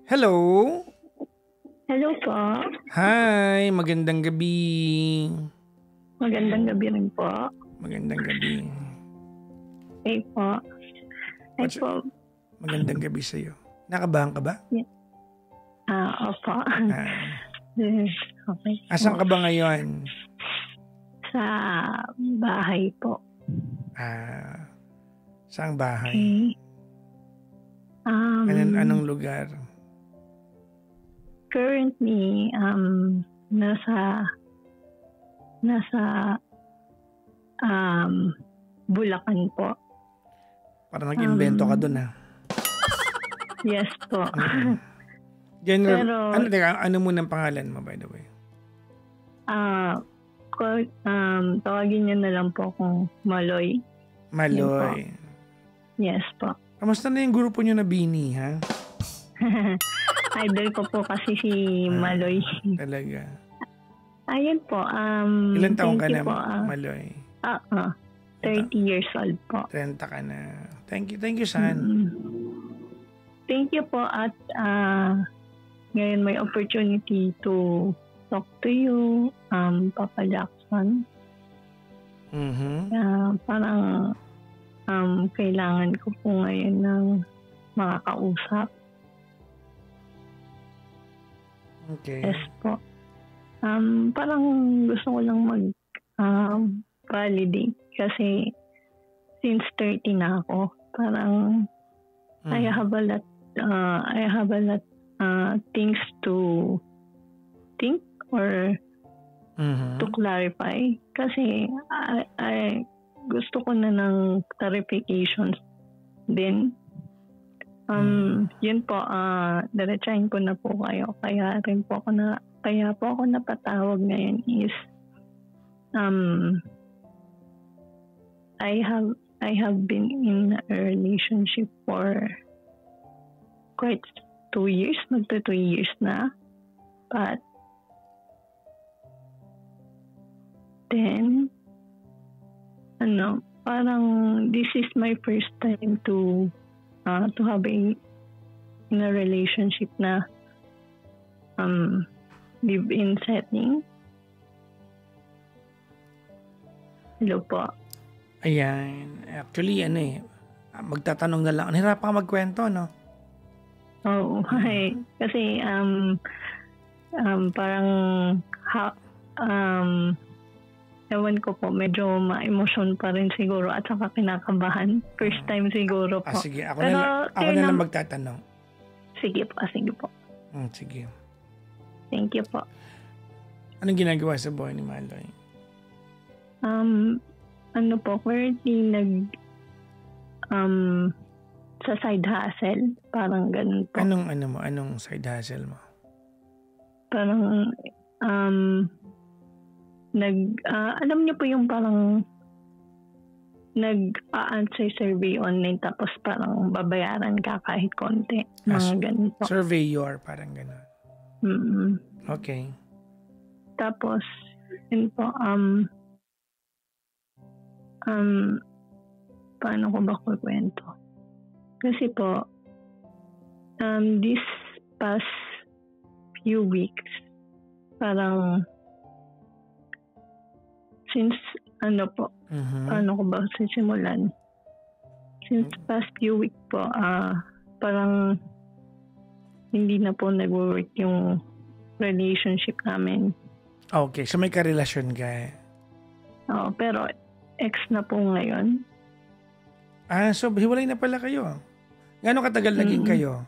Hello? Hello po. Hi, magandang gabi. Magandang gabi rin po. Magandang gabi. Ay po. Ay What's po. magandang gabi sa'yo. Nakabahan ka ba? Opo. Ah, Okay asan po. ka ba ngayon? Sa bahay po. Saang bahay? Okay. Anong lugar? Currently, nasa Bulacan po. Para nag-invento ka dun Yes po. General, Pero, ano muna ang pangalan mo by the way? tawagin niyo na lang po akong Maloy. Maloy. Yes po. Kamusta na yung grupo nyo na Bini, ha? Idol ko po kasi si Maloy. Talaga. Ayun po. Ilan taong ka thank na, you po. Maloy? 30 years old po. 30 ka na. Thank you, son. Thank you po at ngayon may opportunity to talk to you, Papa Jackson. Parang kailangan ko po ngayon ng makakausap. Okay. Yes po. Parang gusto ko lang validate kasi since 30 na ako, parang I have a lot things to think or to clarify kasi I gusto ko na ng clarifications din. Yun po, diretsahin ko na po kayo. Kaya po ako napatawag ngayon is I have been in a relationship for quite 2 years, magto 2 years na. But then parang this is my first time to have in a relationship na live-in setting. Hello po. Ayan. Actually, magtatanong na lang. Nahirapan ka magkwento, no? Oo. Kasi, parang, ewan ko po, medyo ma-emotion pa rin siguro at saka kinakabahan. First time siguro po. Sige. Ako na lang magtatanong. Sige po. Sige. Thank you po. Anong ginagawa sa buhay ni Maloy? Currently sa side hustle, parang ganun po. Anong side hustle mo? Parang, alam niyo po yung parang nag-answer survey online tapos parang babayaran ka kahit konti. Mga ganun po. Surveyor, parang ganun. Okay. Tapos, yun po, paano ko ba kukwento? Kasi po, this past few weeks, parang since paano ko ba sisimulan? Since past few weeks po, parang hindi na po nag-work yung relationship namin. Okay, so may karelasyon ka Oo, pero ex na po ngayon. So hiwalay na pala kayo. Gano'ng katagal naging kayo?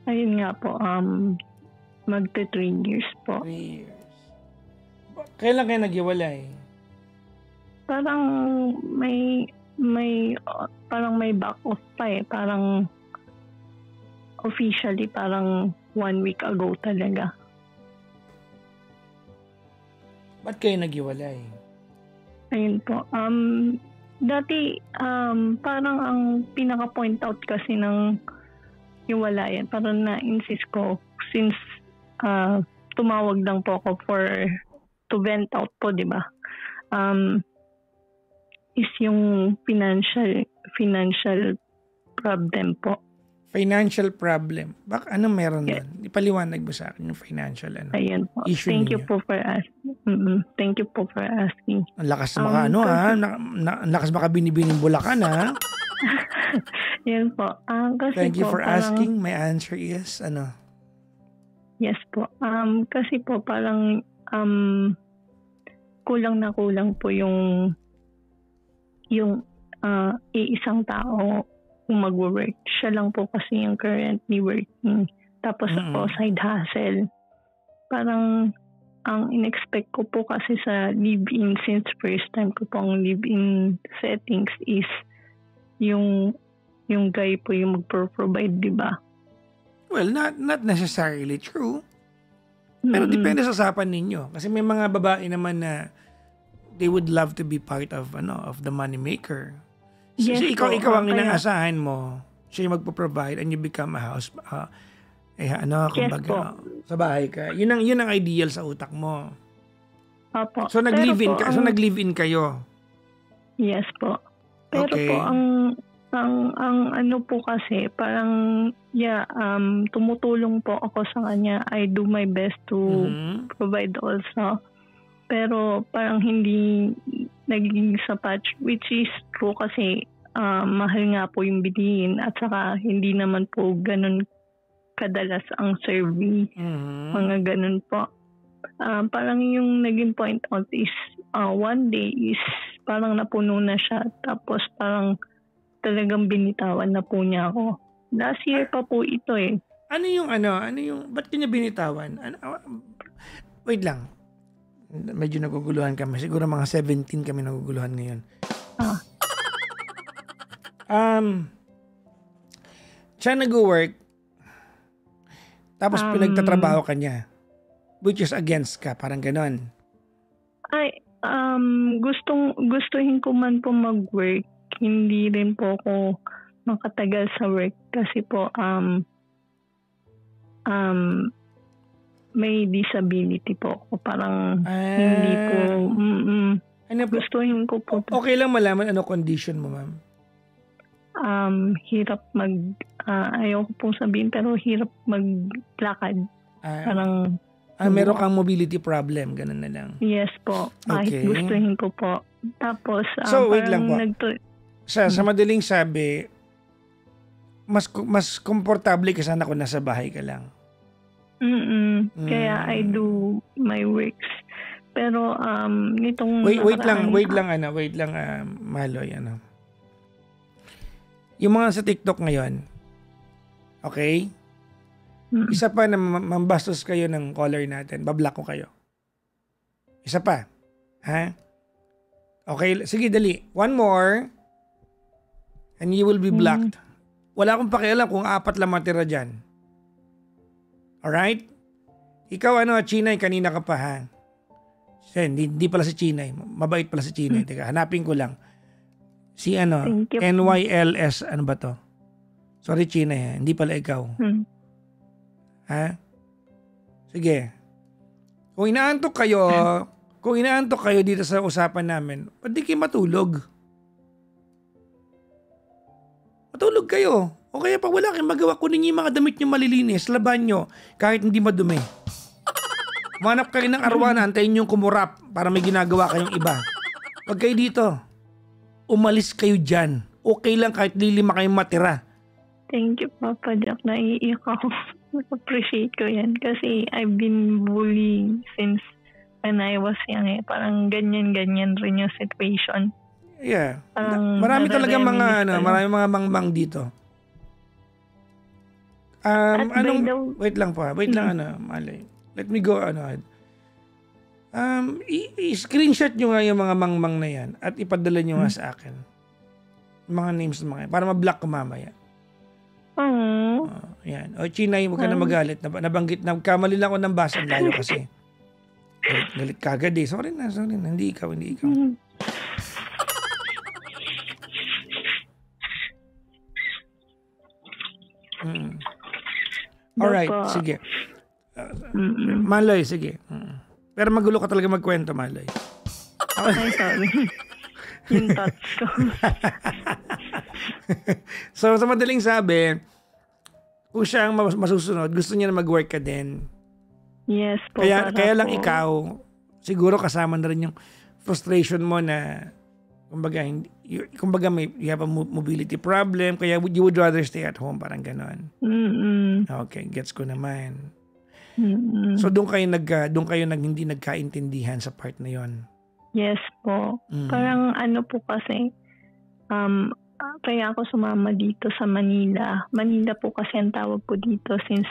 Ayun nga po, magto 3 years po. 3 years. Kailan kayo naghiwalay? Parang parang may back off pa eh. Parang officially parang 1 week ago talaga. Ba't kayo naghiwalay? Ayun po. Dati, parang ang pinaka-point out kasi ng hiwalayan, parang na-insist ko since tumawag lang po ako to vent out po, di ba? Is yung financial problem po. Financial problem. Anong meron doon? Ipaliwanag mo sa akin yung financial Ayan po. issue Thank you ninyo. po for asking. Thank you po for asking. Ang lakas maka ang lakas maka binibining Bulacan ha. Yan po. Kasi Thank you po, for parang, asking. My answer is ano? Yes po. Kasi po parang kulang na kulang po yung iisang tao kung mag-work. Siya lang po kasi yung currently working. Tapos po side hustle. Parang ang in-expect ko po kasi sa live-in, since first time ko pong live-in settings, is yung guy po yung mag-provide, di ba? Well, not necessarily true. Pero depende sa usapan ninyo. Kasi may mga babae naman na they would love to be part of the money maker. Yes, Kasi ikaw po, ang inaasahan mo. Siya yung magpo-provide and you become a house kumbaga, sa bahay ka. Yun ang ideal sa utak mo. Opo. So nag-live-in kayo. Yes po. Pero Okay. po ang ano po kasi parang tumutulong po ako sa kanya. I do my best to provide also. Pero parang hindi naging sapat, which is true kasi mahal nga po yung bilihin at saka hindi naman po ganun kadalas ang service. Mga ganun po. Parang yung naging point out is one day is parang napuno na siya, tapos parang talagang binitawan na po niya ako. Last year pa po ito eh. Ba't niya binitawan? Wait lang. Medyo naguguluhan kami. Siguro mga 17 kami naguguluhan ngayon. Siya nag-work, tapos pinagtatrabaho ka niya, which is against ka, parang ganon. Ay, gustuhin ko man po mag-work. Hindi rin po ako makatagal sa work kasi po may disability po ako. Parang hindi po gustuhin ko po. Okay lang malaman ano condition mo, ma'am? Hirap ayoko pong sabihin, pero hirap maglakad. Parang meron kang mobility problem, ganun na lang. Yes po. Okay. Gustuhin ko po. Tapos so wait lang po. Sa madaling sabi, mas komportable ka sana kung nasa bahay ka lang. Kaya I do my works. Pero nitong wait lang Maloy, yung mga sa TikTok ngayon, okay? Isa pa na mambastos kayo ng caller natin, bablock ko kayo. Isa pa. Ha? Okay, sige dali. One more and you will be blocked. Wala akong pakialam kung 4 lang matira dyan. Alright? Ikaw Chinay, kanina ka pa ha? Hindi pala si Chinay. Mabait pala si Chinay. Teka, hanapin ko lang. Si NYLS, ano ba to? Sorry Chinay ha, hindi pala ikaw. Ha? Sige. Kung inaantok kayo dito sa usapan namin, pwede kayo matulog. Matulog kayo. O kaya pag wala kayong magawa, kunin niyo yung mga damit nyo malilinis, laban nyo, kahit hindi madumi. Manap kayo ng arwana, antayin yung kumurap para may ginagawa kayong iba. Pag kayo dito, umalis kayo dyan. Okay lang kahit lilima kayong matira. Thank you, Papa Jack. Naiiyak ako. Appreciate ko yan. Kasi I've been bullied since when I was young eh. Parang ganyan-ganyan rin yung situation. Yeah. Marami talaga marami mga mangmang dito. Wait lang po. Malay. Let me go, i-screenshot nyo nga yung mga mangmang na yan at ipadala nyo nga sa akin. Mga names ng mga yan. Para ma-block ko mamaya. Yan. O, Chinay, huwag ka na magalit. Nabanggit na, kamali lang ako ng basa. Ang layo kasi. Galit kagad eh. Sorry na. Hindi ikaw. Alright, sige. Maloy, sige. Pero magulo ka talaga magkwento, Maloy. Ay, sorry. Yung thoughts ko. So, sa madaling sabi, kung siya ang masusunod, gusto niya na mag-work ka din. Yes po. Kaya lang ikaw, siguro kasama na rin yung frustration mo na kumbaga you have a mobility problem, kaya you would rather stay at home, parang ganon. Okay, gets ko naman. So doon kayo hindi nagkaintindihan sa part na yon. Yes po. Parang ano po kasi, kaya ako sumama dito sa Manila. Manila po kasi ang tawag ko dito since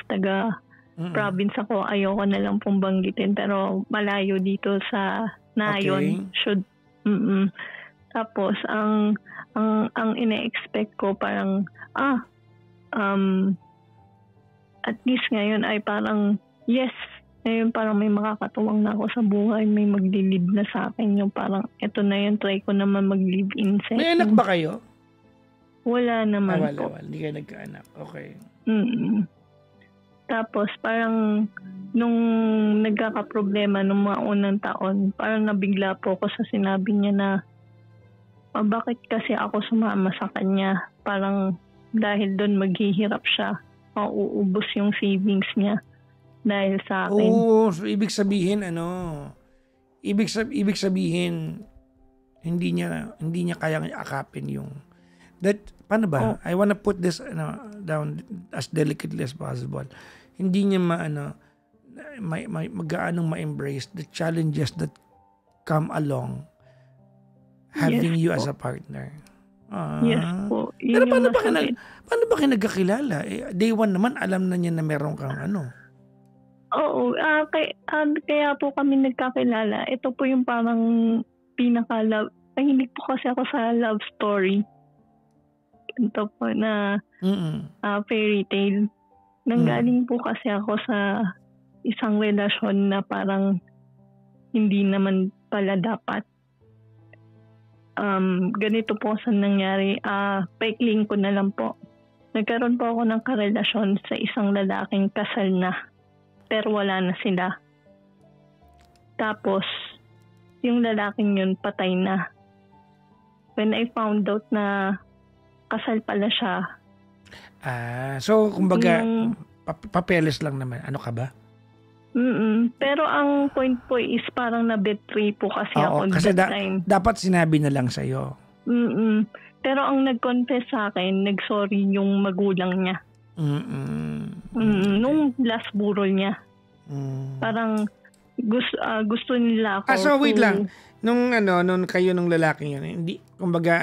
province ako. Ayoko na lang pong banggitin pero malayo dito sa Nayon. Okay. Tapos ang ina-expect ko parang at least ngayon ay parang yes, ngayon parang may makakatuwang na ako sa buhay, may maglilib na sa akin yung parang eto na yun, try ko naman mag-live-in setting. May anak ba kayo? Wala naman po. Wala. Hindi kayo nagkaanak. Okay. Tapos parang nung nagkakaproblema nung mga unang taon, parang nabigla po ako sa sinabi niya na bakit kasi ako sumama sa kanya. Parang dahil doon maghihirap siya, mauubos yung savings niya dahil sa akin. Oo, so ibig sabihin hindi niya kayang akapin yung paano ba? I wanna put this down as delicately as possible. Hindi niya mag-aanong ma-embrace the challenges that come along having you as a partner. Yes po. Pero paano ba kayo nagkakilala? Day one naman, alam na niya na meron kang Oo. Kaya po kami nagkakilala. Ito po yung parang pinaka-love. Mahilig po kasi ako sa love story. Ito po na fairy tale. Nanggaling po kasi ako sa isang relasyon na parang hindi naman pala dapat. Ganito po sa nangyari. Paikling ko na lang po. Nagkaroon po ako ng karelasyon sa isang lalaking kasal na. Pero wala na sila. Tapos, yung lalaking yun patay na. When I found out na kasal pala siya. So kumbaga, papeles lang naman. Ano ka ba? Pero ang point po is parang na-betray po kasi ako kasi that time. Dapat sinabi na lang sa'yo. Pero ang nag-confess sa akin, nag-sorry yung magulang niya. Nung last burol niya. Parang gusto nila ako. So wait lang. Nung kayo nung lalaking yun, hindi, kumbaga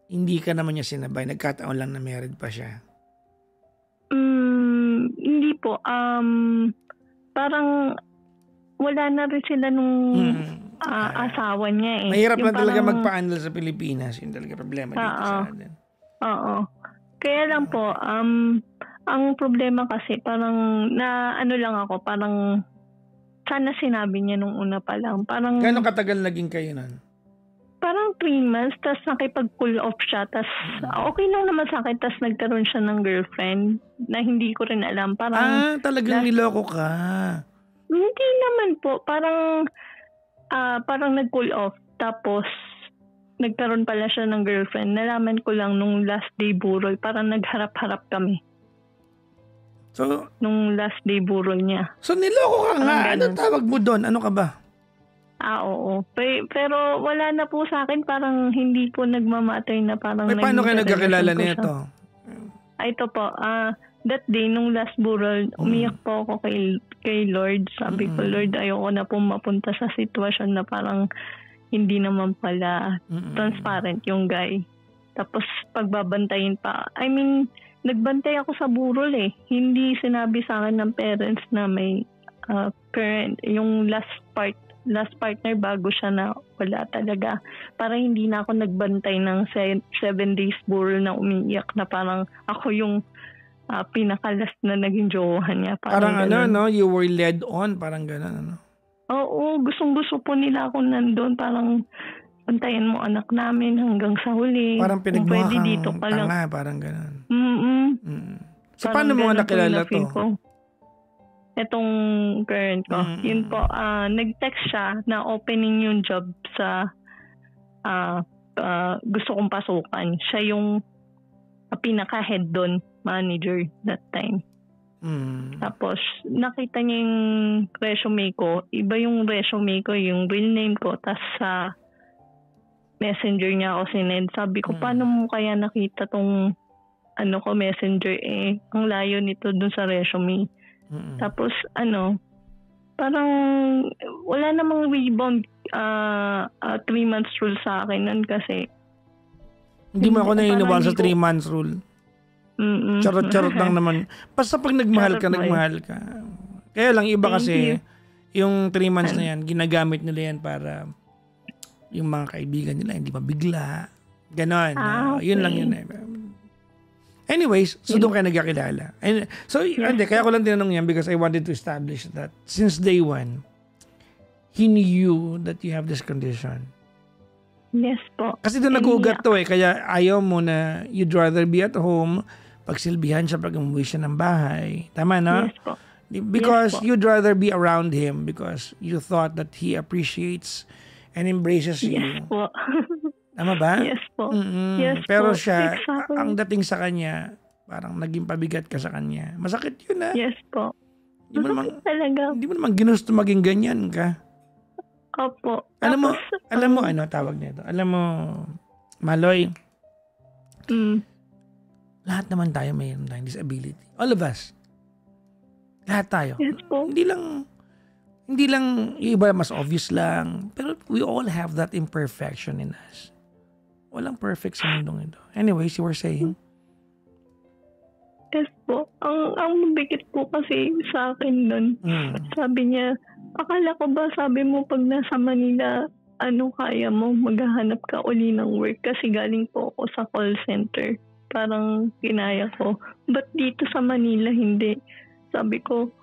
hindi ka naman niya sinabay. Nagkataon lang na married pa siya. Hindi po. Parang wala na rin sila nung asawa niya eh. Mahirap na talaga magpa-annul sa Pilipinas. Yung talaga problema dito sa atin. Oo. Kaya lang po, ang problema kasi parang lang ako, parang sana sinabi niya nung una pa lang. Parang gano'ng katagal naging kayo nun? Parang 3 months, tapos nakipag-pull off siya. Tapos okay lang naman sa akin, tapos nagkaroon siya ng girlfriend na hindi ko rin alam. Parang, talagang niloko ka? Hindi naman po. Parang nag-pull off. Tapos nagkaroon pala siya ng girlfriend. Nalaman ko lang nung last day burol. Parang nagharap-harap kami. So, nung last day burol niya. So niloko ka nga. Ano tawag mo doon? Ano ka ba? Oo. Pero wala na po sa akin. Parang hindi po nagmamatay na parang... paano kayo nagkakilala nito? Ito po. That day, nung last burol, umiyak po ako kay Lord. Sabi ko, Lord, ayoko na po mapunta sa sitwasyon na parang hindi naman pala transparent yung guy. Tapos pagbabantayin pa. I mean, nagbantay ako sa burol eh. Hindi sinabi sa akin ng parents na may current, yung last partner bago siya na wala talaga. Para hindi na ako nagbantay ng 7 days burol na umiiyak na parang ako yung pinaka-last na naging jowahan niya. Parang you were led on, parang gano'n, Oo, gustong-gusto po nila ako nandun. Parang pantayan mo anak namin hanggang sa huli. Parang pinagmukhang tanga, parang gano'n. So, paano mo nga nakilala to? Itong current ko. Yun po, nag-text siya na opening yung job sa gusto kong pasukan. Siya yung pinaka-head doon, manager that time. Tapos, nakita niya yung resume ko. Iba yung resume ko, yung real name ko. Tapos sa messenger niya ako sinend. Sabi ko, paano mo kaya nakita tong messenger ang layo nito dun sa resume. Tapos, parang wala namang rebound 3 months rule sa akin nun kasi hindi mo ako naniniwala sa 3 months rule. Charot-charot lang naman. Basta pag nagmahal ka. Kaya lang iba kasi, yung 3 months na yan, ginagamit nila yan para yung mga kaibigan nila hindi mabigla. Ganon. Okay. Yun lang yun. Anyways, so doon kayo nagkakilala. And, so, hindi, kaya ko lang tinanong yan because I wanted to establish that since day one, he knew that you have this condition. Yes po. Kasi doon nag-uugat to kaya ayaw mo na you'd rather be at home, pagsilbihan siya pag umuwi siya ng bahay. Tama, no? Yes po. Because you'd rather be around him because you thought that he appreciates and embraces you. Yes po. Tama ba? Yes po. Yes Pero po. siya, Exactly. ang dating sa kanya, parang naging pabigat ka sa kanya. Masakit yun, ha? Yes po. Hindi Talaga. mo naman ginusto maging ganyan ka. Opo. Alam mo ano tawag nito? Alam mo, Maloy, lahat naman tayo mayroon tayong disability. All of us. Lahat tayo. Yes po. Hindi lang yung iba mas obvious lang. Pero we all have that imperfection in us. Walang perfect sa mundong ito. Anyways, you were saying? Yes po. Ang mabigat po kasi sa akin nun. Sabi niya, akala ko ba sabi mo pag nasa Manila, kaya mo, maghahanap ka uli ng work kasi galing po ako sa call center. Parang kinaya ko. Ba't dito sa Manila hindi? Sabi ko,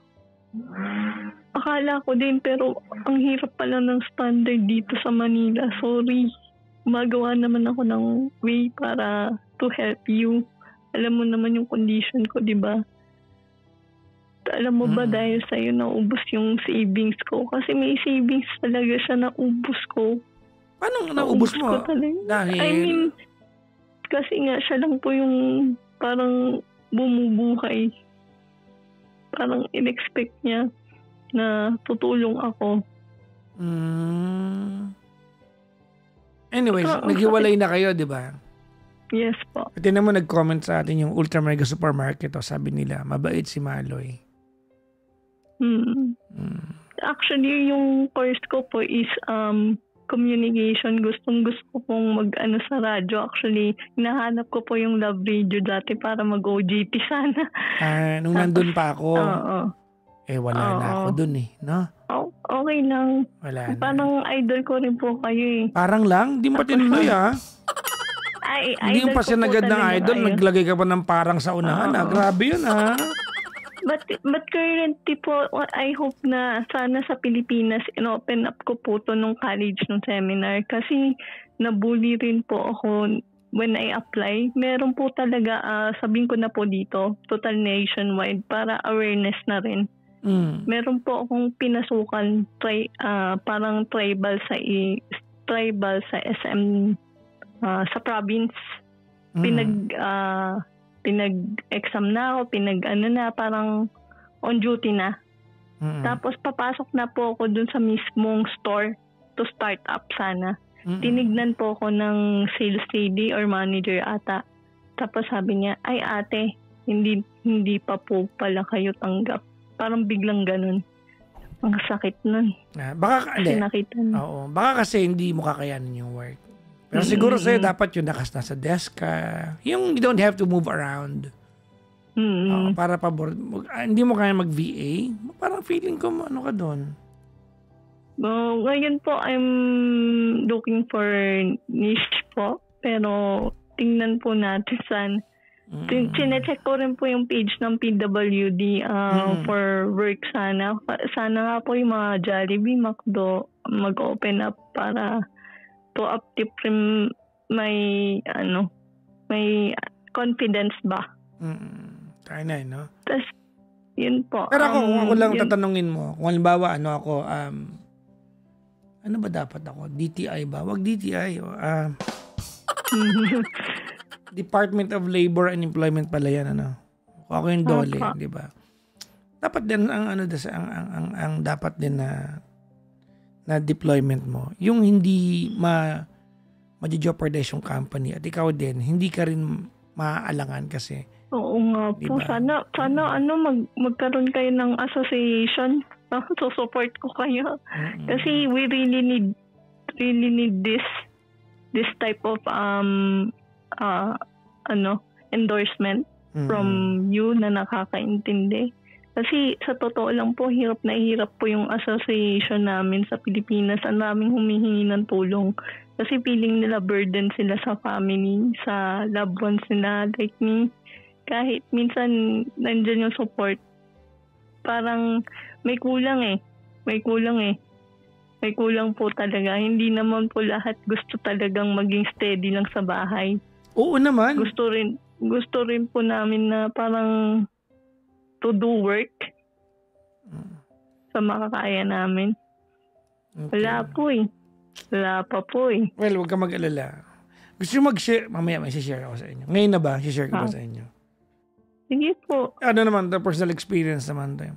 akala ko din pero ang hirap pala ng standard dito sa Manila. Sorry. Magawa naman ako ng way para to help you. Alam mo naman yung condition ko, di ba? Alam mo ba dahil sa'yo naubos yung savings ko? Kasi may savings talaga siya naubos ko. Paano naubos mo? Dahil? I mean, kasi nga siya lang po yung parang bumubuhay. Parang in-expect niya na tutulong ako. Anyways, naghiwalay na kayo, di ba? Yes po. At yun naman nag-comment sa atin yung Ultra Mega Supermarket. Sabi nila, mabait si Maloy. Actually, yung course ko po is communication. Gusto pong mag-ano sa radyo. Actually, hinahanap ko po yung Love Radio dati para mag-OJT sana. Nung nandun pa ako. Oo. Wala na ako dun no? Okay lang. Wala na. Parang idol ko rin po kayo Parang lang? Di mo pa tinuloy Hindi mo pa siya nagad ng idol. Kayo. Naglagay ka pa ng parang sa unahan. Grabe yun But currently po, I hope na sana sa Pilipinas in-open up ko po to nung college, nung seminar. Kasi nabully rin po ako when I apply. Meron po talaga, sabihin ko na po dito, total nationwide para awareness na rin. Meron po akong pinasukan parang tribal sa SM sa province. Pinag-exam na ako, parang on duty na. Tapos papasok na po ako dun sa mismong store to start up sana. Tinignan po ako ng sales lady or manager ata. Tapos sabi niya, ay ate, hindi pa po pala kayo tanggap. Parang biglang ganun. Ang sakit nun. Baka kasi hindi mo kakayanin yung work. Pero siguro sa'yo dapat yung nasa desk ka. Yung you don't have to move around. Para pabor. Hindi mo kaya mag-VA. Parang feeling ko ano ka doon. Ngayon po, I'm looking for niche po. Pero tingnan po natin saan. Sinecheck ko rin po yung page ng PWD for work sana. Sana nga po yung mga Jollibee, McDo mag-open up para to uptip rin may confidence ba. Kaya na no? Tas, yun po. Pero ako lang tatanungin mo. Kung halimbawa, ano ba dapat ako? DTI ba? Wag DTI. Department of Labor and Employment pala yan, ano? Kung ako yung DOLE, di ba? Dapat din ang dapat din na deployment mo, yung hindi ma-jeopardize yung company at ikaw din, hindi ka rin maaalangan kasi. Oo nga po. Diba? Sana magkaroon kayo ng association. So support ko kayo. Kasi we really need this type of endorsement from you na nakakaintindi. Kasi sa totoo lang po, hirap po yung association namin sa Pilipinas. Ang daming humihingi ng tulong. Kasi feeling nila burden sila sa family, sa loved ones nila like me. Kahit minsan nandyan yung support, parang may kulang eh. May kulang po talaga. Hindi naman po lahat gusto talagang maging steady lang sa bahay. Oo naman. Gusto rin po namin na parang to do work sa makakaya namin. Okay. Wala pa po eh. Well, huwag ka mag-alala. Gusto nyo mag-share? Mamaya may share ako sa inyo. Ngayon na ba? Share ko ba sa inyo? Sige po. Ano naman, the personal experience naman tayo.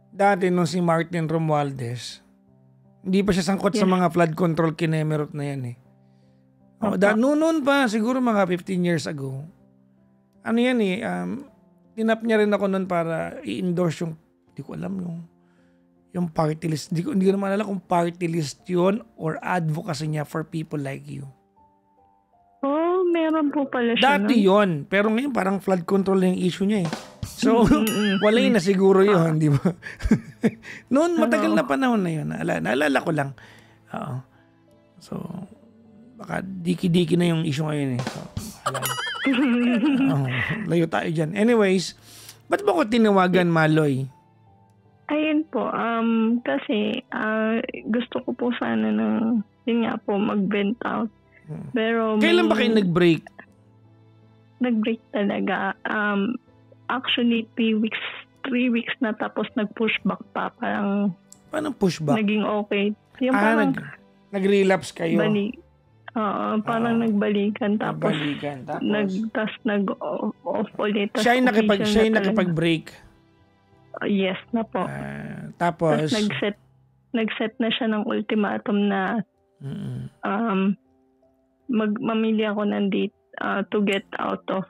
Dati nung si Martin Romualdez, hindi pa siya sangkot sa mga flood control kinemerot na yan eh. Noon pa, siguro mga 15 years ago. Ano yan eh, tinap niya rin ako noon para i-endorse yung, hindi ko alam yung party list. Hindi ko naman alam kung party list yun or advocacy niya for people like you. Oh, meron po pala siya. Dati yun. Pero ngayon parang flood control na yung issue niya eh. So, wala na siguro yun, di ba? Noon, matagal na panahon na yun. Naalala ko lang. So, baka diki-diki na yung issue ngayon eh. So, layo tayo dyan. Anyways, ba't ba ko tinawagan, Maloy? Ayun po, kasi gusto ko po sana yun nga po, mag-vent out. Pero kailan ba kayo nag-break? Nag-break talaga. Actually, 3 weeks na tapos nag-pushback pa. Parang paano pushback? Naging okay. Yung parang nag-relapse kayo? Parang nagbalikan. Tapos nag-off ulit. Siya yung nakipag-break? Yes na po. Tapos nag-set na siya ng ultimatum na mamili ako ng date to get out of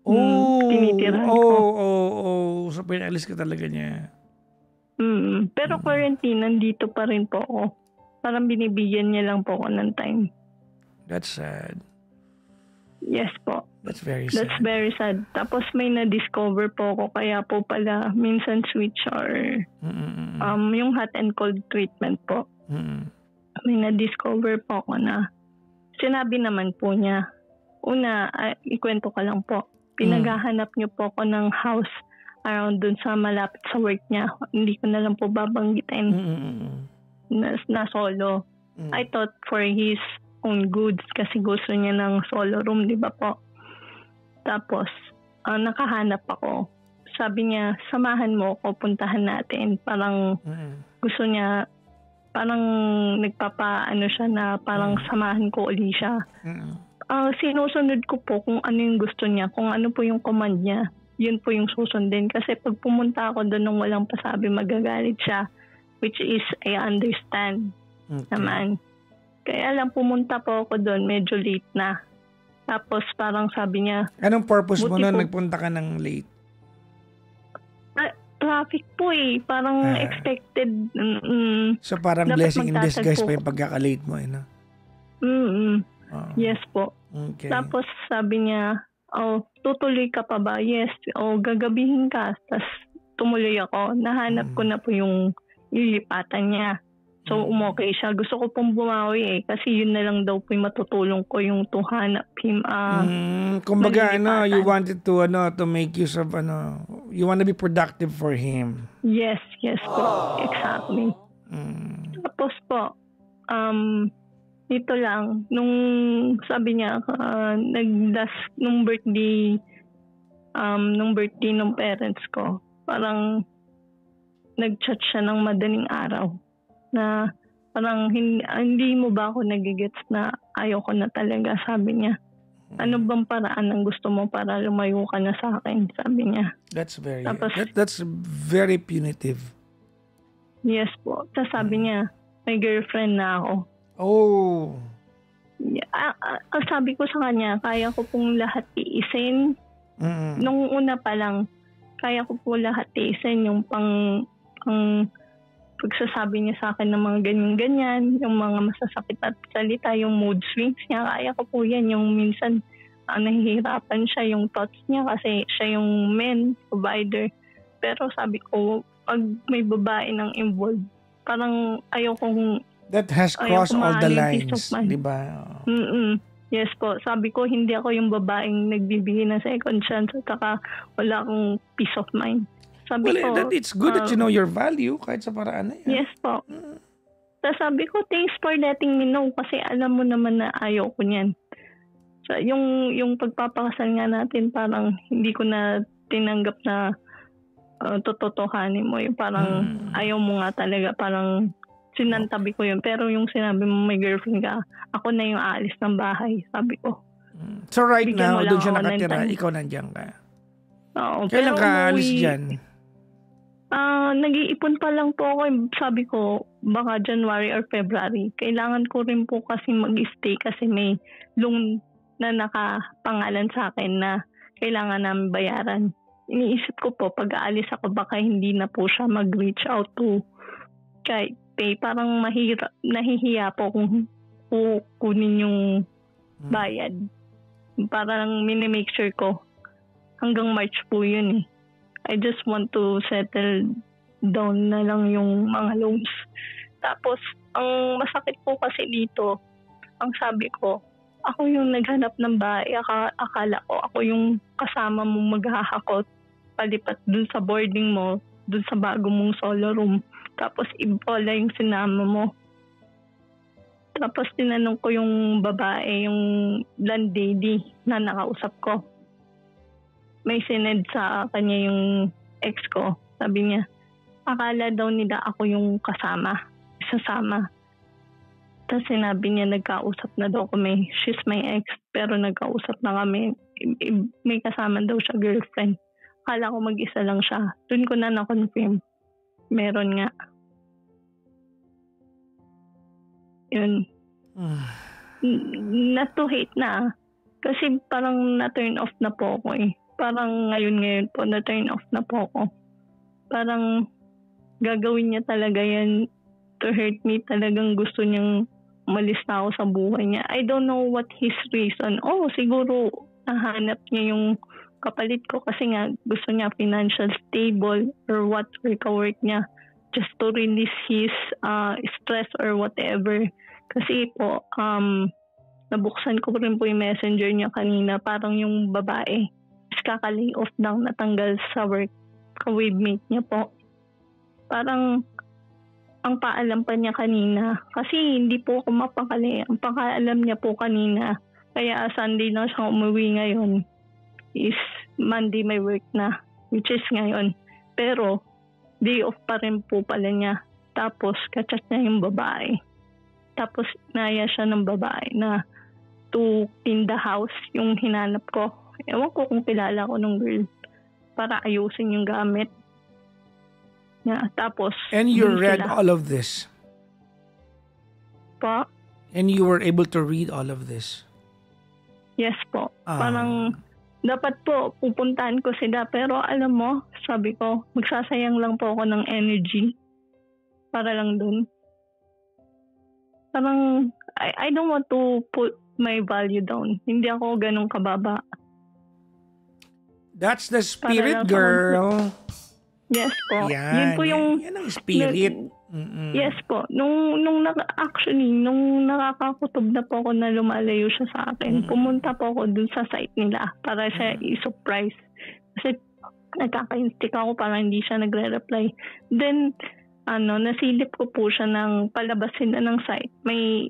tinitirahan ko. So pinalis ka talaga niya. Pero currently, nandito pa rin po ako. Parang binibigyan niya lang po ako ng time. That's sad. Yes po. That's very sad. That's very sad. Tapos may na-discover po ako, kaya po pala minsan switch or yung hot and cold treatment po. May na-discover po ako na sinabi naman po niya, una, ikwento ka lang po, pinaghahanap niyo po ako ng house around dun sa malapit sa work niya. Hindi ko na lang po babanggitin na solo. I thought for his own goods kasi gusto niya ng solo room, di ba po? Tapos, nakahanap ako. Sabi niya, samahan mo ako, puntahan natin. Parang gusto niya, parang nagpapaano siya na parang samahan ko uli siya. Sinusunod ko po kung ano yung gusto niya, kung ano po yung command niya. Yun po yung susundin. Kasi pag pumunta ako doon nung walang pasabi, magagalit siya. Which is, I understand naman. Kaya lang pumunta po ako doon, medyo late na. Tapos parang sabi niya... Anong purpose mo na nagpunta ka ng late? Traffic po eh. Parang expected. So parang blessing in disguise pa yung pagkaka-late mo eh, no? Yes po. Okay. Tapos sabi niya, tutuloy ka pa ba? Yes. Gagabihin ka. Tapos tumuloy ako. Nahanap ko na po yung lilipatan niya. So, umokay siya. Gusto ko pong bumawi eh. Kasi yun na lang daw po yung matutulong ko yung to hanap him. Kumbaga, you wanted to make use of, you want to be productive for him. Yes po. Exactly. Tapos po, ito lang, nung sabi niya, nung birthday ng parents ko, parang nag-chat siya ng madaling araw. Na parang hindi mo ba ako nagigets na ayaw ko na talaga, sabi niya. Ano bang paraan ang gusto mo para lumayo ka na sa akin? Sabi niya. That's Tapos, that's very punitive. yes po. Tapos sabi niya, may girlfriend na ako. Oh. Sabi ko sa kanya, kaya ko pong lahat iisin. Nung una pa lang, kaya ko po lahat iisin. Yung pang pagsasabi niya sa akin ng mga ganyan-ganyan, yung mga masasakit at salita, yung mood swings niya, kaya ko po yan. Yung minsan, nahihirapan siya yung thoughts niya kasi siya yung main provider. Pero sabi ko, pag may babae nang involved, parang ayokong... That has crossed all the lines, di ba? Yes po. Sabi ko, hindi ako yung babaeng nagbibigay ng second chance at saka wala akong peace of mind. Sabi ko, it's good that you know your value kahit sa paraan na yan. Yes po. So sabi ko, thanks for letting me know kasi alam mo naman na ayaw ko niyan. So, yung pagpapakasal nga natin, parang hindi ko na tinanggap na tototohanin mo. Yung parang ayaw mo nga talaga, parang sinantabi ko yun. Pero yung sinabi mo may girlfriend ka, ako na yung aalis ng bahay, sabi ko. So right now, doon siya nakatira, ikaw nandiyan ka? Oo. Kailan ka alis dyan? Nag-iipon pa lang po ako. Sabi ko, baka January or February. Kailangan ko rin po kasi mag-stay kasi may loan na nakapangalan sa akin na kailangan namin bayaran. Iniisip ko po, pag aalis ako, baka hindi na po siya mag-reach out to kahit pay. Parang nahihiya po kung kukunin yung bayad. Parang minimake sure ko. Hanggang March po yun eh. I just want to settle down na lang yung mga loans. Tapos, ang masakit po kasi dito, ang sabi ko, ako yung naghanap ng bahay. Akala ko ako yung kasama mo maghahakot palipat dun sa boarding mo, dun sa bago mong solo room. Tapos, ibola yung sinama mo. Tapos, tinanong ko yung babae, yung landlady na nakausap ko. May sined sa kanya yung ex ko. Sabi niya, akala daw nila ako yung isasama. Tapos sinabi niya, nagkausap na daw kami. She's my ex, pero nagkausap na kami. May kasama daw siya girlfriend. Akala ko mag-isa lang siya. Doon ko na na-confirm. Meron nga. Yun. Not to hate na. Kasi parang na-turn off na po ako eh. Parang ngayon po, na-turn off na po ako. Parang gagawin niya talaga yan to hurt me. Talagang gusto niyang umalis na ako sa buhay niya. I don't know what his reason. Siguro nahanap niya yung kapalit ko kasi nga gusto niya financial stable or what work niya just to release his stress or whatever. Kasi po, nabuksan ko rin po yung messenger niya kanina. Parang yung babae kaka-lay off lang, natanggal sa work, ka-wavemate niya po. Parang ang paalam pa niya kanina, kasi hindi po ako mapakali. Ang pakaalam niya po kanina, kaya Sunday lang siya umuwi ngayon, is Monday may work na, which is ngayon. Pero, day off pa rin po pala niya. Tapos, kachat niya yung babae. Tapos, naya siya ng babae na to clean the house, yung hinanap ko. Ewan ko kung kilala ko nung girl para ayusin yung gamit. Tapos, and you read all of this? Po? And you were able to read all of this? Yes po. Parang dapat po pupuntahan ko sila. Pero alam mo, sabi ko, magsasayang lang po ako ng energy para lang dun. Parang, I don't want to put my value down. Hindi ako ganun kababa. That's the spirit, girl. Yes po. Yan ang spirit. Yes po. Nung nakakakutob na po ako na lumalayo siya sa akin, pumunta po ako dun sa site nila para siya i-surprise. Kasi nagkaka-instinct ako parang hindi siya nagre-reply. Then, nasilip ko po siya ng palabas sila ng site. May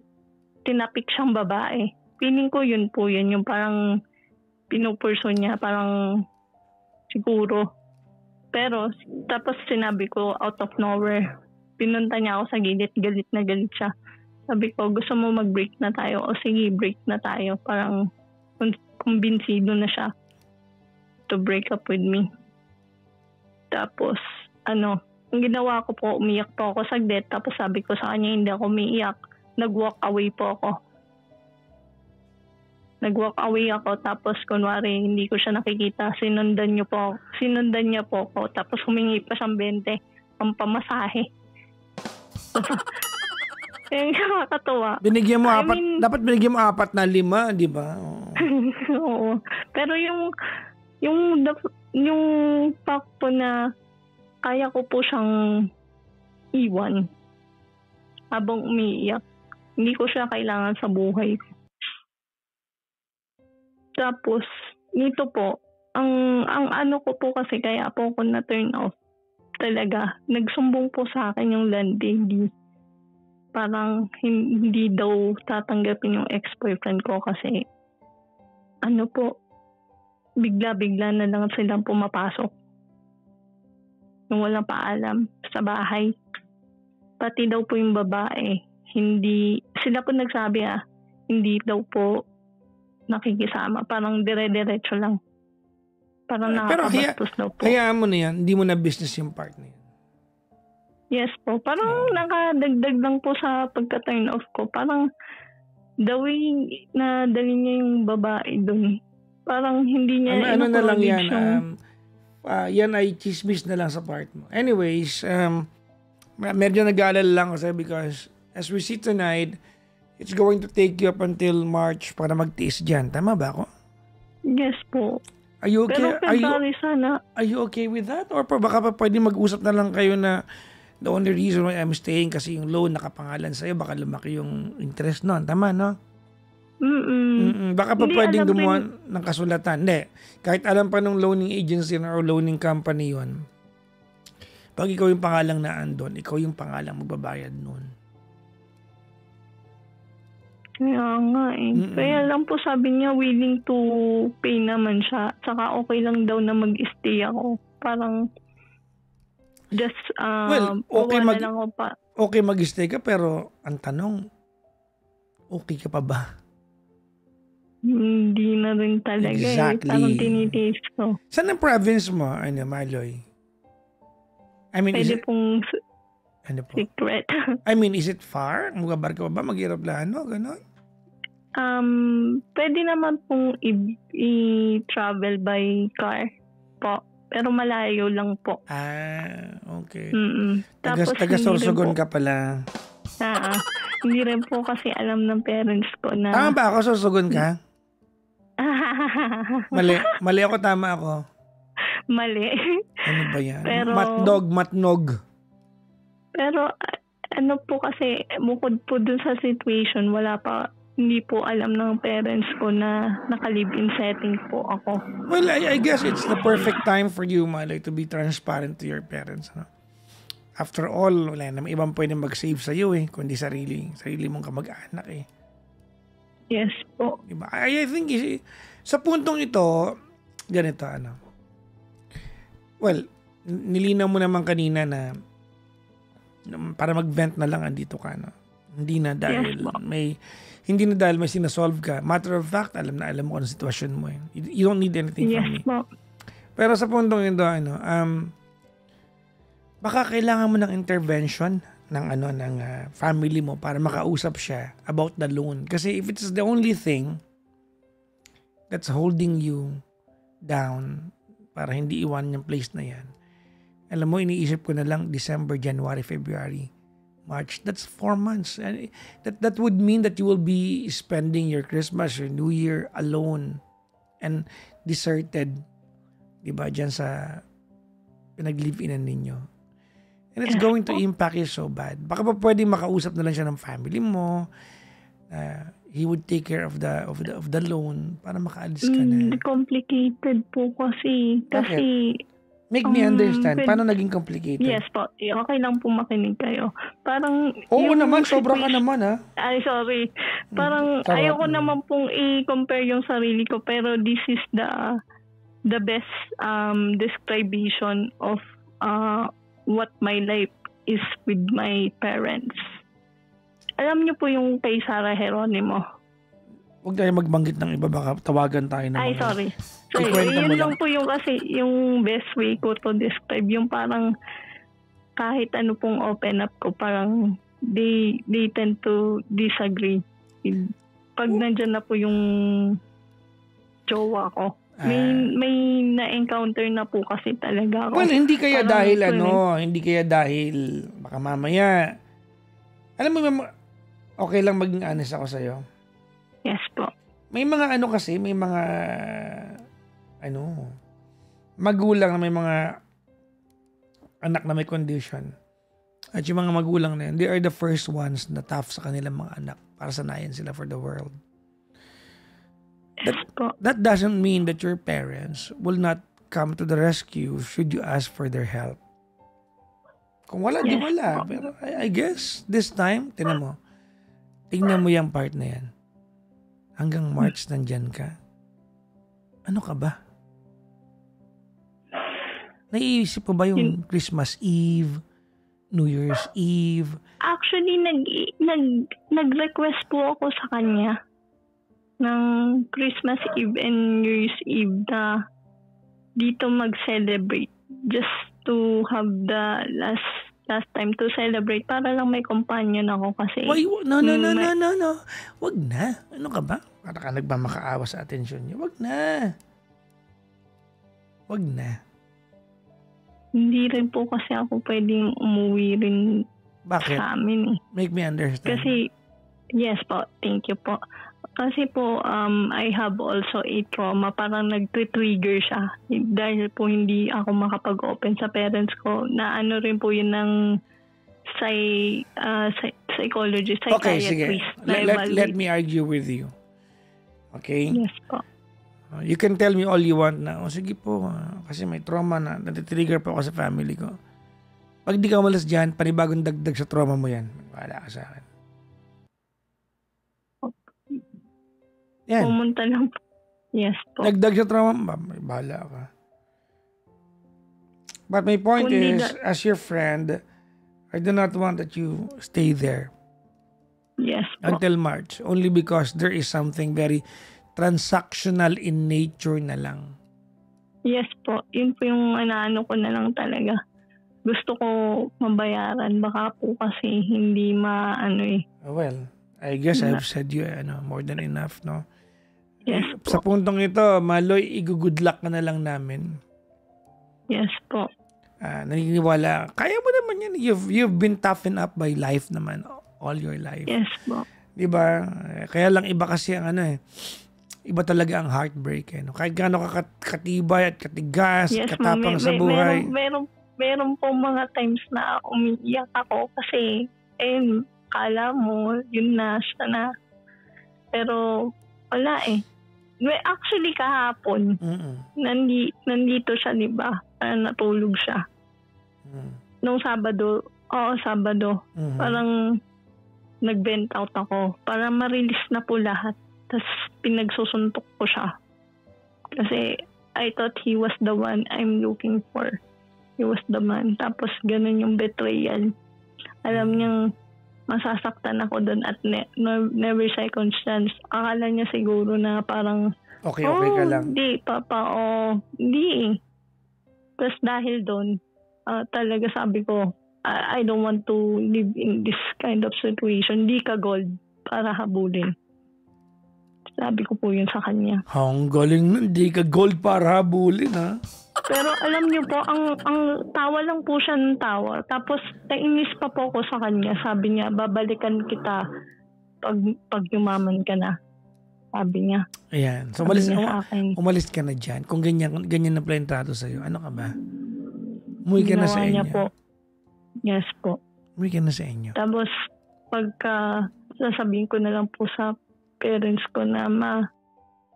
tinapik siyang babae. Feeling ko yun po yun. Yung parang pinupurso niya. Parang siguro. Pero, tapos sinabi ko out of nowhere. Pinunta niya ako sa gilid. Galit na galit siya. Sabi ko, gusto mo mag-break na tayo? O sige, break na tayo. Parang kumbinsido na siya to break up with me. Tapos, ang ginawa ko po, umiyak po ako saglit. Tapos sabi ko sa kanya, hindi ako umiiyak. Nag-walk away po ako. Nag-walk away ako. Tapos, kunwari, hindi ko siya nakikita. Sinundan niya po ako. Tapos, humingi pa siyang 20 pampamasahe. Yung nakakatuwa. Binigyan mo dapat binigyan mo 4 na 5, di ba? Oo. Pero yung fact po na kaya ko po siyang iwan habang umiiyak. Hindi ko siya kailangan sa buhay ko. Tapos, nito po, ang ano ko po kasi kaya po ako na turn off talaga. Nagsumbong po sa akin yung landlady. Parang hindi daw tatanggapin yung ex-boyfriend ko kasi bigla-bigla na lang silang pumapasok. Nung walang paalam sa bahay. Pati daw po yung babae, sila po nagsabi hindi daw po nakikisama. Parang dire-diretso lang. Parang nakakabastos daw po. Hayaan mo na yan, hindi mo na business yung part na yan. Yes po. Parang nakadagdag lang po sa pagka-turn off ko. Parang the way na dali niya yung babae doon. Parang hindi niya ano na lang yan. Yan ay chismis na lang sa part mo. Anyways, medyo nag-aalala lang kasi because as we see tonight, it's going to take you up until March para magtiis dyan. Tama ba ako? Yes po. Are you okay? Pero February sana. Are you okay with that? Or baka pa pwede mag-usap na lang kayo na the only reason why I'm staying kasi yung loan nakapangalan sa'yo, baka lumaki yung interest nun. Tama, no? Baka pa hindi pwedeng gumawa ng kasulatan. Hindi. Kahit alam pa ng loaning agency or loaning company yun, pag ikaw yung pangalang naandun, ikaw yung pangalang magbabayad nun. Kaya nga eh. Kaya lang po sabi niya willing to pay naman siya. Tsaka okay lang daw na mag-stay ako. Parang just okay mag-stay ka pero ang tanong, okay ka pa ba? Hindi na rin talaga. Exactly. Parang tinitiis ko. Saan ang province mo, Maloy? I mean, pwede pong secret. I mean, is it far? Magabarka ba? Mag-aeroplano? Ganon? Pwede naman pong i-travel by car po. Pero malayo lang po. Okay. Tapos Taga-Sorsogon ka pala. Hindi rin po kasi alam ng parents ko na... Tama ba ako? Sorsogon ka? Mali ako, tama ako. Mali. Ano ba yan? Pero, matnog. Pero po kasi, bukod po dun sa situation, hindi po alam ng parents ko na naka-live-in setting po ako. Well, I guess it's the perfect time for you, Malay, to be transparent to your parents. No? After all, wala naman ibang pwedeng mag-save sa'yo kundi sarili mong kamag-anak Yes po. Diba? I think sa puntong ito, ganito, well, nilinaw mo naman kanina na para mag-vent na lang andito ka, no? Hindi na dahil may sinasolve ka. Matter of fact, alam mo ang sitwasyon mo. You don't need anything from me. Po. Pero sa puntong ito, baka kailangan mo ng intervention ng family mo para makausap siya about the loan. Kasi if it's the only thing that's holding you down para hindi iwan yung place na yan, alam mo, iniisip ko na lang December, January, February, March. That's 4 months. And that would mean that you will be spending your Christmas, your New Year alone and deserted, diba, dyan sa pinag-live-inan ninyo. And it's going to impact you so bad. Baka pa pwedeng makausap na lang siya ng family mo. He would take care of the loan para makaalis ka na. Complicated po kasi. Make me understand. Paano naging complicated? Yes po. Okay lang po makinig kayo. Parang... Oo naman. Sobra ka naman, ha? Ay, sorry. Parang ayoko naman pong i-compare yung sarili ko. Pero this is the best description of what my life is with my parents. Alam niyo po yung kay Sarah Geronimo? Huwag tayo magbanggit ng iba, baka tawagan tayo ng Ay, mga... sorry. Sorry, Ikwento mo yun lang lang. po yung kasi yung best way ko to describe. Yung parang kahit ano pong open up ko, parang they tend to disagree. Pag nandyan na po yung jowa ko. May na-encounter na po kasi talaga ako. Well, hindi kaya Parang dahil hindi kaya dahil baka mamaya. Alam mo, okay lang maging honest ako sa'yo. Yes po. May mga kasi, may mga magulang na may mga anak na may condition. At yung mga magulang na yun, they are the first ones na tough sa kanilang mga anak para sanayin sila for the world. That doesn't mean that your parents will not come to the rescue should you ask for their help. Kung wala, di wala. Pero I guess this time, tingnan mo yung part na yan. Hanggang March nandyan ka. Ano ka ba? Naiisip mo ba yung Christmas Eve, New Year's Eve? Actually, nag-request po ako sa kanya ng Christmas Eve and New Year's Eve na dito mag-celebrate just to have the last time to celebrate para lang may companion ako kasi... Why? No. Wag na. Ano ka ba? Para ka nagmamakaawa sa atensyon niya. Wag na. Hindi rin po kasi ako pwedeng umuwi rin. Bakit? Sa amin. Make me understand. Kasi, yes po, thank you po. Kasi po, I have also a trauma. Parang nag-trigger siya. Dahil po hindi ako makapag-open sa parents ko. Na ano rin po yun ng psychologist, psychiatrist. Okay, sige. Let me argue with you. Okay? Yes po. You can tell me all you want na, sige po, kasi may trauma na, natitrigger po ako sa family ko. Pag di ka umalas dyan, panibagong dagdag sa trauma mo yan. Wala ka sa akin. Yan. Pumunta lang po. Yes po. Dagdag sa trauma mo, may bahala ka. But my point is, as your friend, I do not want that you stay there. Yes po. Until March. Only because there is something very transactional in nature na lang. Yes po. Yun po yung ano ko na lang talaga. Gusto ko mabayaran. Baka po kasi hindi Well, I guess I've said you more than enough, no? Yes po. Sa puntong ito, Maloy, i-good luck ka na lang namin. Yes po. Naniniwala. Kaya mo naman yan. You've been toughened up by life naman all your life. Yes po. Diba? Kaya lang iba kasi ang iba talaga ang heartbreak. No? Kahit gaano ka katibay at katigas, yes, katapang sa buhay. Meron po mga times na umiiyak ako kasi kala mo, yun na, siya na. Pero wala Actually, kahapon, nandito siya, di ba? Natulog siya. Nung Sabado, parang nag-vent out ako para ma-release na po lahat. Tapos pinagsusuntok ko siya. Kasi I thought he was the one I'm looking for. He was the man. Tapos ganun yung betrayal. Alam niyang masasaktan ako doon at never second chance. Akala niya siguro na parang okay ka lang. Hindi, papa, hindi. Tapos dahil doon, talaga sabi ko, I don't want to live in this kind of situation. Di ka gold para habulin. Sabi ko po yun sa kanya. Ang galing nun. Di ka gold para habulin, ha? Pero alam niyo po, ang tawa lang po siya ng tawa. Tapos, nainis pa po ako sa kanya. Sabi niya, babalikan kita pag yumaman ka na. Sabi niya. Ayan. So, umalis ka na dyan. Kung ganyan na pala yung trato sa'yo, ano ka ba? Umuwi ka na sa inyo. Niya po. Yes po. Umuwi ka na sa inyo. Tapos, pagka sasabihin ko na lang po sa parents ko na,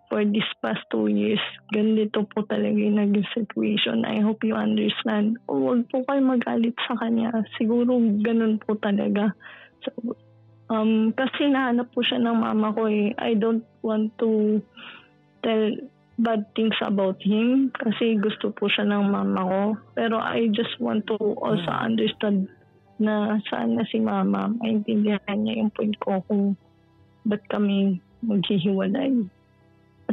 for this past 2 years, ganito po talaga yung naging situation. I hope you understand. Huwag po kayo magalit sa kanya. Siguro ganun po talaga. So, kasi nahanap po siya ng mama ko I don't want to tell bad things about him kasi gusto po siya ng mama ko. Pero I just want to also understand na sana si mama maintindihan niya yung point ko kung ba't kami maghihiwalay.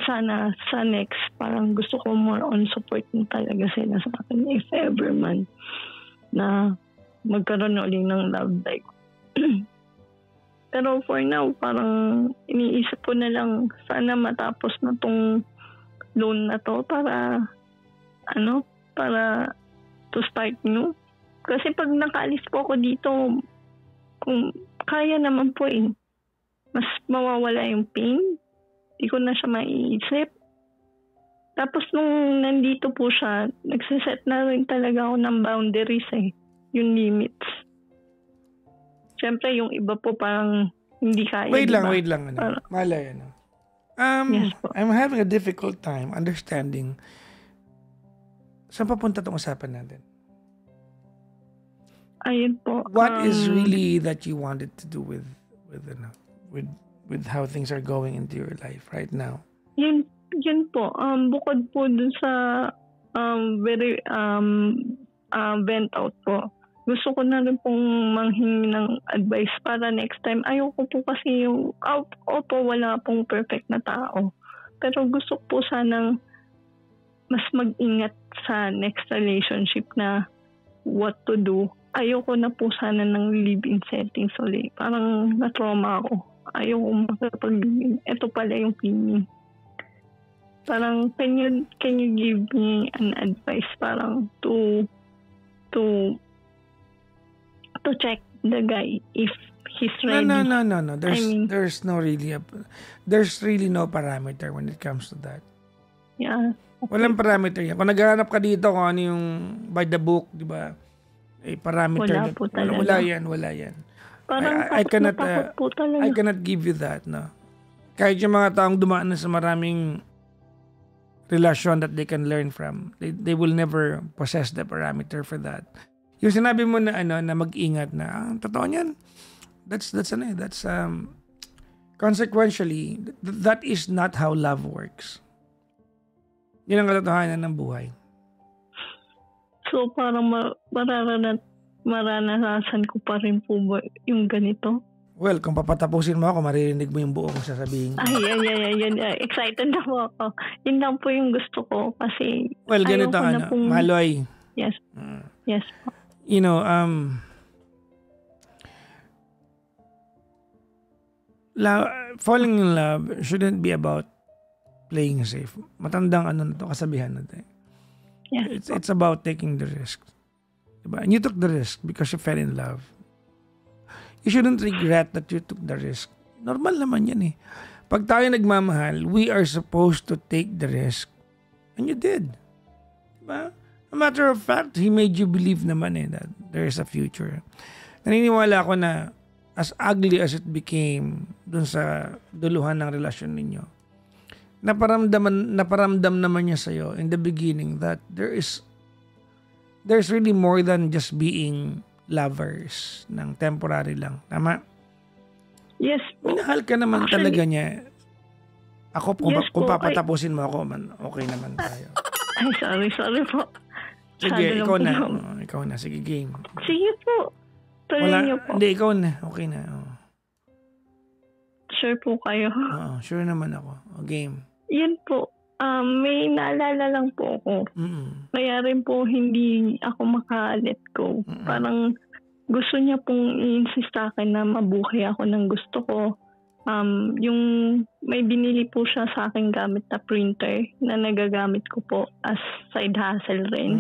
Sana sa next, parang gusto ko more on support na talaga sila sa akin if ever man na magkaroon ulit ng love life. Pero for now, parang iniisip ko na lang sana matapos na tong loan na to para to start new. Kasi pag nakaalis po ako dito, kung kaya naman po mas mawawala yung pain. Di ko na siya maiisip. Tapos nung nandito po siya, nagsiset na rin talaga ako ng boundaries yung limits. Siyempre yung iba po parang hindi kaya. Wait lang. Malay, Yes po. I'm having a difficult time understanding saan papunta tong usapan natin. Ayun po. What is really that you wanted to do with how things are going into your life right now? Yun po. Bukod po dun sa very vent out po. Gusto ko na rin pong manghingi ng advice para next time. Ayoko po kasi opo, wala pong perfect na tao. Pero gusto ko po sanang mas mag-ingat sa next relationship na what to do. Ayoko na po sana ng live-in settings ulit. Parang na-trauma ako. Ayoko makapag-live-in. Ito pala yung feeling. Parang, can you give me an advice parang to check the guy if he's ready? No. There's really no parameter when it comes to that. Yeah. Okay. Walang parameter yan. Kung naghahanap ka dito kung ano yung by the book, di ba? Parameter. Wala yan. Parang I cannot give you that, no? Kahit yung mga taong dumaan na sa maraming relasyon that they can learn from, they will never possess the parameter for that. Yung sinabi mo na na mag-ingat na, totoo niyan. That's consequentially, that is not how love works. Yun ang katotohanan ng buhay. So, parang maranasan ko pa rin po ba yung ganito? Well, kung papatapusin mo ako, maririnig mo yung buo kong sasabihin ko. Yan. Excited na po ako. Yun lang po yung gusto ko kasi well, ganito Maloy. Yes. Yes po. You know, falling in love shouldn't be about playing safe. Matandang kasabihan natin. Yes. It's about taking the risk. Diba? And you took the risk because you fell in love. You shouldn't regret that you took the risk. Normal naman yan Pag tayo nagmamahal, we are supposed to take the risk. And you did. Diba? A matter of fact, he made you believe naman that there is a future. Naniniwala ako na as ugly as it became dun sa duluhan ng relasyon ninyo, naparamdam naman niya sa'yo in the beginning that there's really more than just being lovers ng temporary lang. Tama? Yes po. Minahal ka naman talaga niya. Ako, kung papatapusin mo ako, okay naman tayo. Ay, sorry po. Sige, ikaw na. Sige, game. Sige po. Tuloy niyo po. Hindi, ikaw na. Okay na. Sure po kayo. Oo, sure naman ako. Game. Yan po. May naalala lang po ako. Mm-mm. Kaya rin po hindi ako maka-let go. Mm-mm. Parang gusto niya pong i-insist sa akin na mabuhay ako ng gusto ko. Yung may binili po siya sa akin gamit na printer na nagagamit ko po as side hustle rin.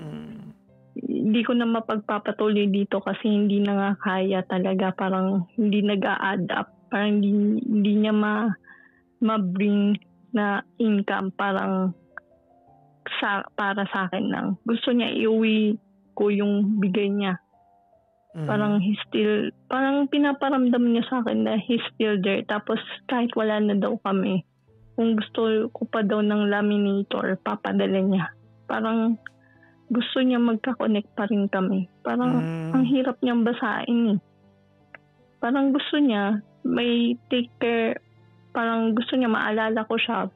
Hindi ko na mapagpapatuloy dito kasi hindi na nga kaya talaga. Parang hindi nag-a-add up. Parang hindi niya ma-bring na income parang para sa akin lang. Gusto niya iuwi ko yung bigay niya. Parang parang pinaparamdam niya sa akin na he's still there. Tapos kahit wala na daw kami, kung gusto ko pa daw ng laminator, papadala niya. Parang gusto niya magka-connect pa rin kami. Parang ang hirap niyang basahin Parang gusto niya may take care, parang gusto niya maalala ko siya.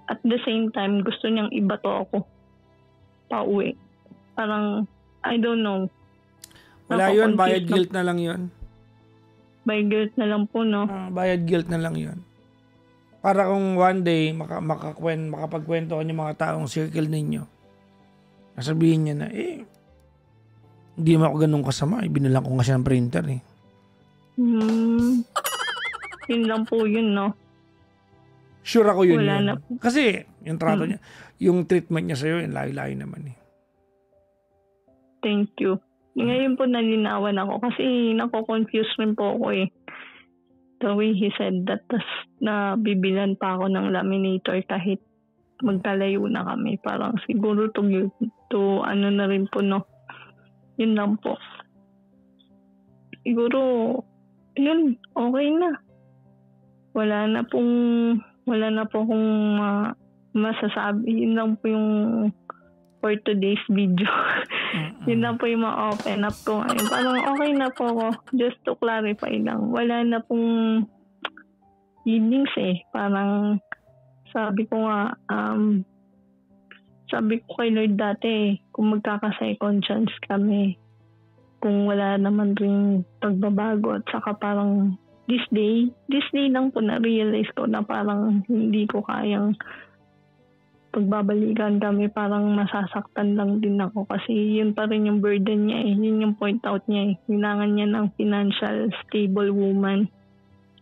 At the same time, gusto niyang ibato ako pauwi. Parang, I don't know. Wala yun, bayad guilt na lang yun. Bayad guilt na lang po, no? Bayad guilt na lang yun. Para kung one day makapagkwento yung mga taong circle ninyo, nasabihin niya na, hindi naman ako ganun kasama. Binilang ko nga siya ng printer eh. Yun lang po yun, no? Sure ako yun. Wala yun. na. Kasi yung trato niya, yung treatment niya sa'yo, yung layo-layo naman eh. Thank you. Ngayon po nalinawan ako kasi nako-confuse rin po ako eh. The way he said that, tas nabibilan pa ako ng laminator kahit magkalayo na kami. Parang siguro to ano na rin po, no? Yun lang po. Siguro, yun, okay na. Wala na po akong masasabi. Yun lang po yung for today's video. Yun lang po yung ma-open up ko ngayon. Parang okay na po ako. Just to clarify lang. Wala na pong feelings eh. Parang sabi ko nga, sabi ko kay Lord dati, kung magkaka-second chance kami, kung wala naman rin pagbabago at saka parang this day lang po na-realize ko na parang hindi ko kayang pagbabalikan kami, parang masasaktan lang din ako kasi yun pa rin yung burden niya eh. Yun yung point out niya eh. Kailangan niya ng financial stable woman.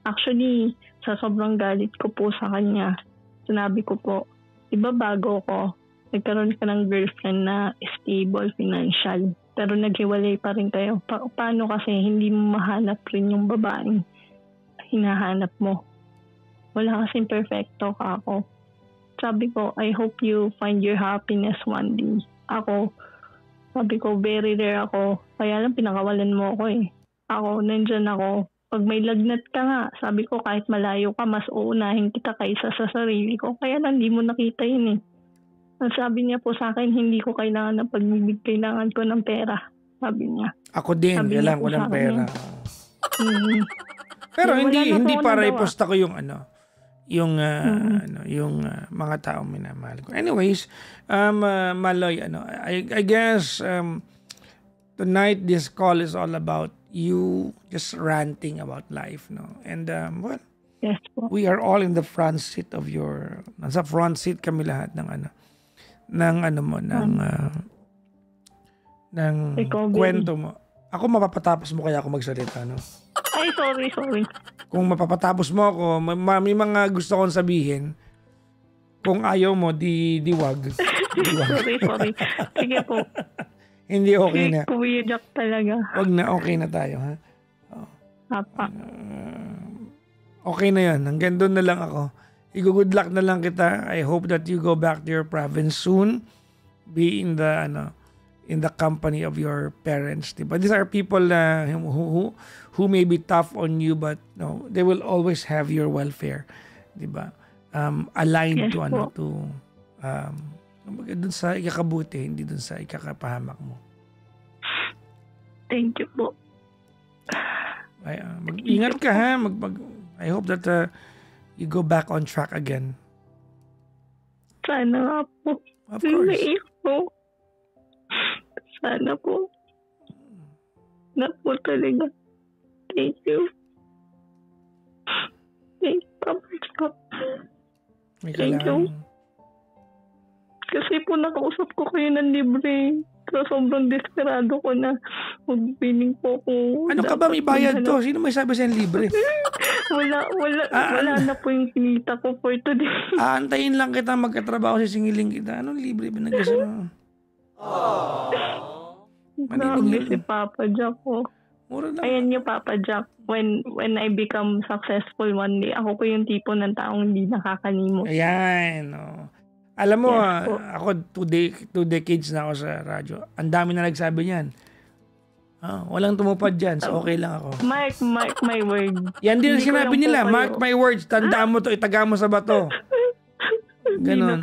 Actually, sa sobrang galit ko po sa kanya, sinabi ko po, diba bago ko, nagkaroon ka ng girlfriend na stable financial, pero naghiwalay pa rin kayo. Paano kasi hindi mo mahanap rin yung babaeng hinahanap mo? Wala kasing perfecto ka ako. Sabi ko, I hope you find your happiness one day. Ako, sabi ko, very rare ako. Kaya lang pinakawalan mo ako eh. Ako, nandyan ako. Pag may lagnat ka nga, sabi ko, kahit malayo ka, mas uunahin kita kaysa sa sarili ko. Kaya lang, hindi mo nakita yun eh. Ang sabi niya po sa akin, hindi ko kailangan ng pag-ibig, kailangan ko ng pera. Sabi niya. Ako din, sabi kailangan ko ng pera. Pero so, hindi para iposta ko yung mga taong minamahal ko. Anyways, Maloy, I guess tonight this call is all about you just ranting about life, no? And yes, po. We are all in the front seat of nasa front seat kami lahat ng kwento mo. Ako mapapatapos mo kaya ako magsalita, no? Ay, sorry. Kung mapapatapos mo ako, may mga gusto kong sabihin. Kung ayaw mo, di wag. Sorry. Sige po. Hindi okay na. Kuya Jack talaga. Wag na, okay na tayo, ha? Papa. Okay na yan. Hanggang doon na lang ako. Good luck na lang kita. I hope that you go back to your province soon. Be in the company of your parents. Diba? These are people who may be tough on you, but no, they will always have your welfare. Diba? Aligned yes, to dun sa ikakabuti, hindi dun sa ikakapahamak mo. Thank you po. Mag-ingat ka ha. I hope that you go back on track again. Sana nga po. Of course. Po. Sana po. Na po talaga. Thank you. Thank you, Papa. Thank you. Kasi po nakausap ko kayo ng libre. So, sobrang desperado ko na magbiling po ko. Ano ka ba? May bayad to? Sino may sabi sa'yo libre? Wala na po yung kinita ko for today. Antayin lang kita magkatrabaho sa singiling kita. Anong libre ba nag-gusto mo? Grabe si Papa Jack ko. Mura lang. Ayan yung Papa Jack. When I become successful one day, ako po yung tipo ng taong hindi nakakalimot. Ayan. Oh. Alam mo, yes, ako 2 decades na ako sa radyo. Ang dami na nagsabi niyan. Walang tumupad dyan, so okay lang ako. Mark my words. Yan din ang sinabi nila. Mark my words. Tandaan mo to, itaga mo sa bato. Ganon.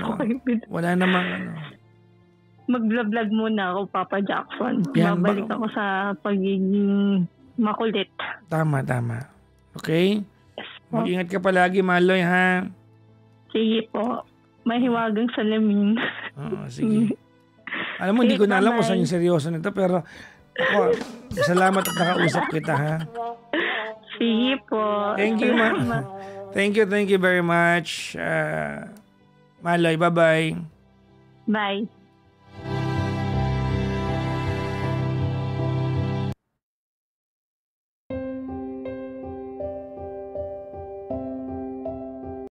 Wala namang Mag-vlog muna ako, Papa Jackson. Babalik ako sa pagiging makulit. Tama. Okay? Yes, mag-ingat ka palagi, Maloy, ha? Sige po. Mahiwagang salamin. Oo, sige. Alam mo, hindi ko na alam kung saan yung seryoso nito, pero ako, salamat at nakausap kita, ha? Sige po. Thank you, Thank you very much. Maloy, bye-bye. Bye.